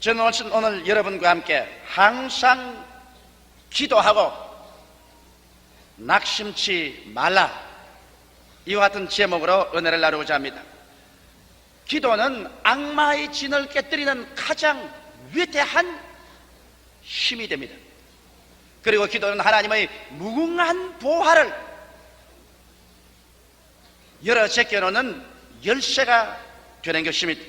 저는 오늘 여러분과 함께 항상 기도하고 낙심치 말라, 이와 같은 제목으로 은혜를 나누고자 합니다. 기도는 악마의 진을 깨뜨리는 가장 위대한 힘이 됩니다. 그리고 기도는 하나님의 무궁한 보화를 열어 제껴놓는 열쇠가 되는 것입니다.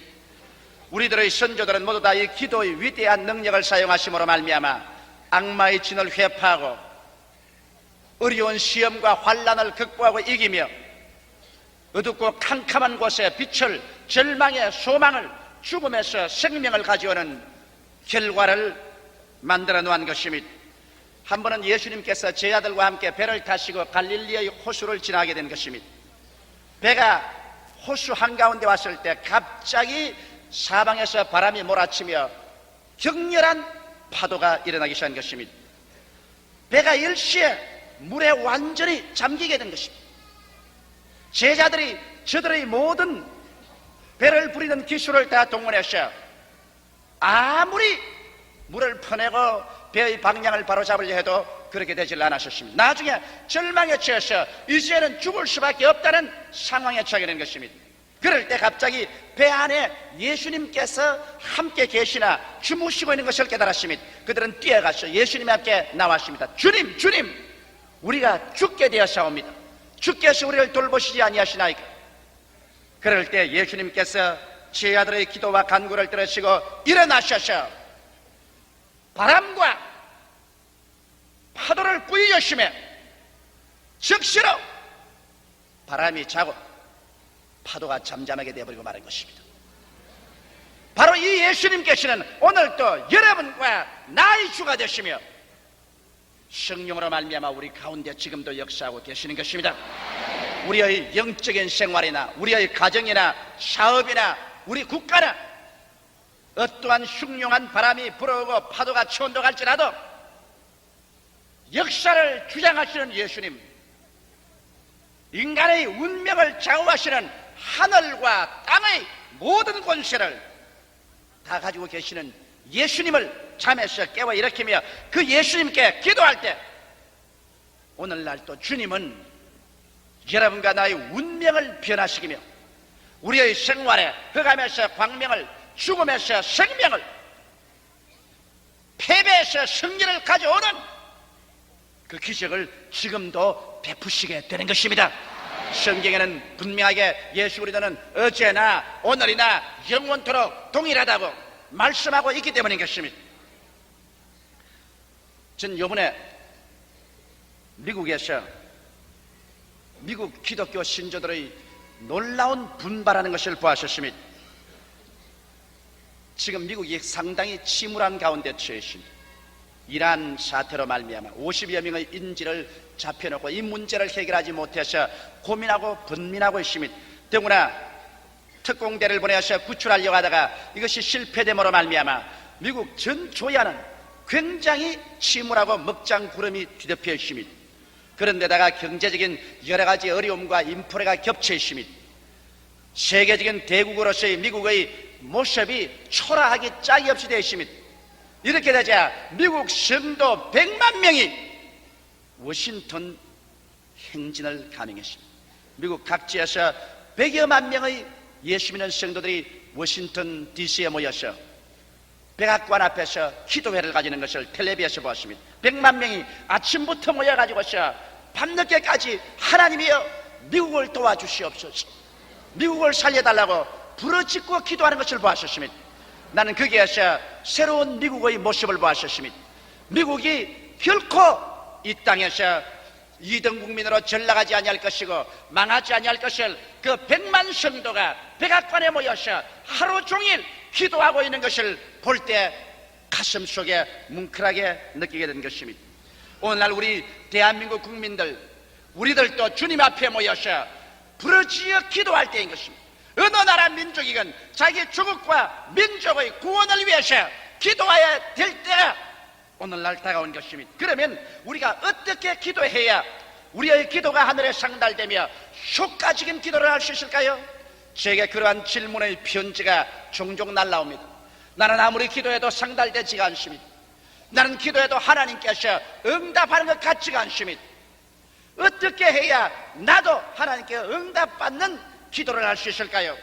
우리들의 선조들은 모두 다 이 기도의 위대한 능력을 사용하심으로 말미암아 악마의 진을 회파하고 어려운 시험과 환난을 극복하고 이기며 어둡고 캄캄한 곳에 빛을, 절망의 소망을, 죽음에서 생명을 가져오는 결과를 만들어 놓은 것입니다. 한 번은 예수님께서 제자들과 함께 배를 타시고 갈릴리의 호수를 지나게 된 것입니다. 배가 호수 한가운데 왔을 때 갑자기 사방에서 바람이 몰아치며 격렬한 파도가 일어나기 시작한 것입니다. 배가 일시에 물에 완전히 잠기게 된 것입니다. 제자들이 저들의 모든 배를 부리는 기술을 다 동원해서 아무리 물을 퍼내고 배의 방향을 바로잡으려 해도 그렇게 되질 않았습니다. 나중에 절망에 처해서 이제는 죽을 수밖에 없다는 상황에 처하게 된 것입니다. 그럴 때 갑자기 배 안에 예수님께서 함께 계시나 주무시고 있는 것을 깨달았습니다. 그들은 뛰어가서 예수님 앞에 나왔습니다. 주님, 주님, 우리가 죽게 되었사옵니다. 주께서 우리를 돌보시지 아니하시나이까? 그럴 때 예수님께서 제자들의 기도와 간구를 들으시고 일어나셔서 바람과 파도를 꾸짖으시매 즉시로 바람이 자고 파도가 잠잠하게 되어버리고 말한 것입니다. 바로 이 예수님께서는 오늘도 여러분과 나의 주가 되시며 성령으로 말미암아 우리 가운데 지금도 역사하고 계시는 것입니다. 우리의 영적인 생활이나 우리의 가정이나 사업이나 우리 국가나 어떠한 흉흉한 바람이 불어오고 파도가 치온다할지라도 역사를 주장하시는 예수님, 인간의 운명을 좌우하시는 하늘과 땅의 모든 권세를 다 가지고 계시는 예수님을 잠에서 깨워 일으키며 그 예수님께 기도할 때 오늘날 또 주님은 여러분과 나의 운명을 변화시키며 우리의 생활에 흑암에서 광명을, 죽음에서 생명을, 패배에서 승리를 가져오는 그 기적을 지금도 베푸시게 되는 것입니다. 성경에는 분명하게 예수 그리스도는 어제나 오늘이나 영원토록 동일하다고 말씀하고 있기 때문인 것입니다. 전 요번에 미국에서 미국 기독교 신조들의 놀라운 분발하는 것을 보았습니다. 지금 미국이 상당히 침울한 가운데 처해 있습니다. 이러한 사태로 말미암아 50여 명의 인질을 잡혀놓고 이 문제를 해결하지 못해서 고민하고 분민하고 있습니다. 더구나 특공대를 보내서 구출하려고 하다가 이것이 실패됨으로 말미암아 미국 전 조야는 굉장히 침울하고 먹장 구름이 뒤덮여 있습니다. 그런데다가 경제적인 여러 가지 어려움과 인프레가 겹쳐 있습니다. 세계적인 대국으로서의 미국의 모습이 초라하기 짝이 없이 되어 있습니다. 이렇게 되자 미국 성도 100만 명이 워싱턴 행진을 감행했습니다. 미국 각지에서 100여만 명의 예수 믿는 성도들이 워싱턴 DC에 모여서 백악관 앞에서 기도회를 가지는 것을 텔레비에서 보았습니다. 100만 명이 아침부터 모여가지고서 밤늦게까지 하나님이여 미국을 도와주시옵소서, 미국을 살려달라고 부르짖고 기도하는 것을 보았습니다. 나는 거기에서 새로운 미국의 모습을 보았습니다. 미국이 결코 이 땅에서 2등 국민으로 전락하지 아니할 것이고 망하지 아니할 것을 그 100만 성도가 백악관에 모여서 하루 종일 기도하고 있는 것을 볼 때 가슴 속에 뭉클하게 느끼게 된 것입니다. 오늘날 우리 대한민국 국민들, 우리들도 주님 앞에 모여서 부르짖어 기도할 때인 것입니다. 어느 나라 민족이건 자기 조국과 민족의 구원을 위해서 기도해야 될 때가 오늘날 다가온 것입니다. 그러면 우리가 어떻게 기도해야 우리의 기도가 하늘에 상달되며 효과적인 기도를 할 수 있을까요? 제게 그러한 질문의 편지가 종종 날라옵니다. 나는 아무리 기도해도 상달되지가 않습니다. 나는 기도해도 하나님께서 응답하는 것 같지가 않습니다. 어떻게 해야 나도 하나님께 응답받는 기도를 할 수 있을까요?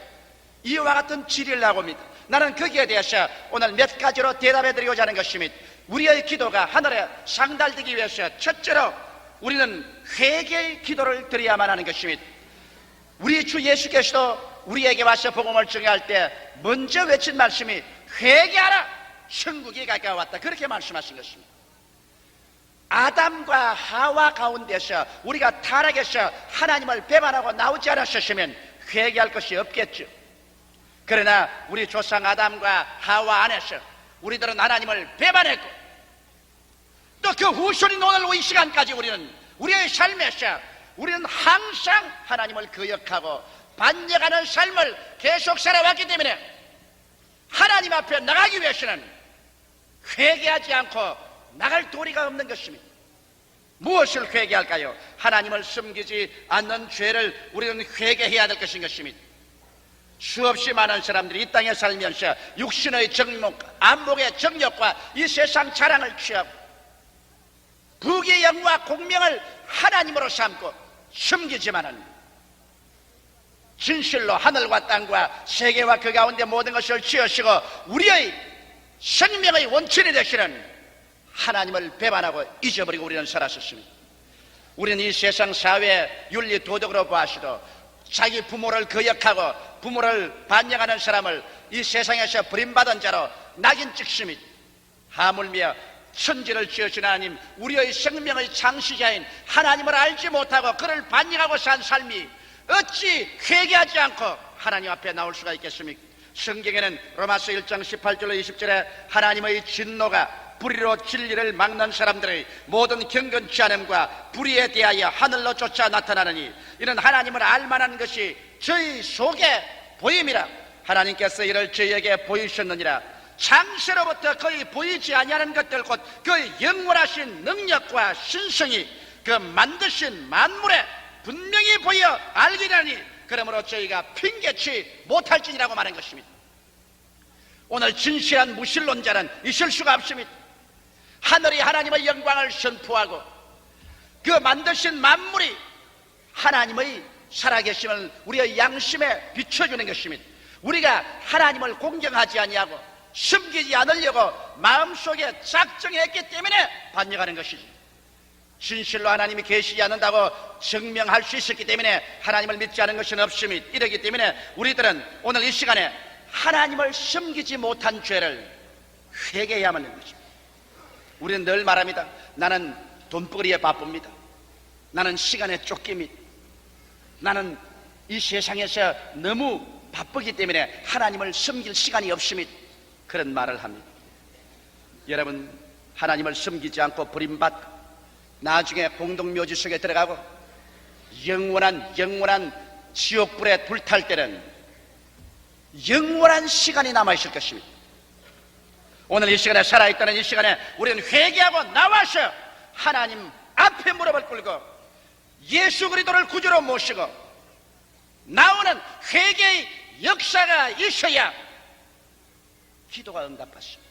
이와 같은 질의를 하고 있습니다. 나는 거기에 대해서 오늘 몇 가지로 대답해 드리고자 하는 것입니다. 우리의 기도가 하늘에 상달되기 위해서 첫째로 우리는 회개의 기도를 드려야만 하는 것입니다. 우리 주 예수께서도 우리에게 와서 복음을 증거할 때 먼저 외친 말씀이 회개하라, 천국이 가까웠다, 그렇게 말씀하신 것입니다. 아담과 하와 가운데서 우리가 타락해서 하나님을 배반하고 나오지 않았었으면 회개할 것이 없겠죠. 그러나 우리 조상 아담과 하와 안에서 우리들은 하나님을 배반했고, 또 그 후손인 오늘 이 시간까지 우리의 삶에서 우리는 항상 하나님을 거역하고 반역하는 삶을 계속 살아왔기 때문에 하나님 앞에 나가기 위해서는 회개하지 않고 나갈 도리가 없는 것입니다. 무엇을 회개할까요? 하나님을 숨기지 않는 죄를 우리는 회개해야 될 것인 것입니다. 수없이 많은 사람들이 이 땅에 살면서 육신의 정욕, 안목의 정욕과 이 세상 자랑을 취하고 부귀의 영과 공명을 하나님으로 삼고 숨기지만은 진실로 하늘과 땅과 세계와 그 가운데 모든 것을 지으시고 우리의 생명의 원천이 되시는 하나님을 배반하고 잊어버리고 우리는 살았었습니다. 우리는 이 세상 사회 윤리 도덕으로 보아시도 자기 부모를 거역하고 부모를 반역하는 사람을 이 세상에서 버림받은 자로 낙인 찍습니다. 하물며 천지를 지으신 하나님, 우리의 생명의 창시자인 하나님을 알지 못하고 그를 반역하고 산 삶이 어찌 회개하지 않고 하나님 앞에 나올 수가 있겠습니까? 성경에는 로마서 1장 18절로 20절에 하나님의 진노가 불의로 진리를 막는 사람들의 모든 경건치 않음과 불의에 대하여 하늘로 쫓아 나타나느니 이는 하나님을 알만한 것이 저희 속에 보임이라. 하나님께서 이를 저희에게 보이셨느니라. 창세로부터 거의 보이지 아니하는 것들 곧 그 영원하신 능력과 신성이 그 만드신 만물에 분명히 보여 알기라니 그러므로 저희가 핑계치 못할지니라고 말한 것입니다. 오늘 진실한 무신론자는 있을 수가 없습니다. 하늘이 하나님의 영광을 선포하고 그 만드신 만물이 하나님의 살아계심을 우리의 양심에 비춰주는 것입니다. 우리가 하나님을 공경하지 아니하고 숨기지 않으려고 마음속에 작정했기 때문에 반역하는 것이지, 진실로 하나님이 계시지 않는다고 증명할 수 있었기 때문에 하나님을 믿지 않은 것은 없습니다. 이러기 때문에 우리들은 오늘 이 시간에 하나님을 숨기지 못한 죄를 회개해야만 하는 것입니다. 우리는 늘 말합니다. 나는 돈벌이에 바쁩니다. 나는 시간에 쫓깁니다. 나는 이 세상에서 너무 바쁘기 때문에 하나님을 숨길 시간이 없습니다. 그런 말을 합니다. 여러분, 하나님을 숨기지 않고 버림받고 나중에 공동묘지 속에 들어가고 영원한 지옥불에 불탈 때는 영원한 시간이 남아있을 것입니다. 오늘 이 시간에 살아있다는 이 시간에 우리는 회개하고 나와서 하나님 앞에 무릎을 꿇고 예수 그리스도를 구주로 모시고 나오는 회개의 역사가 있어야 기도가 응답받습니다.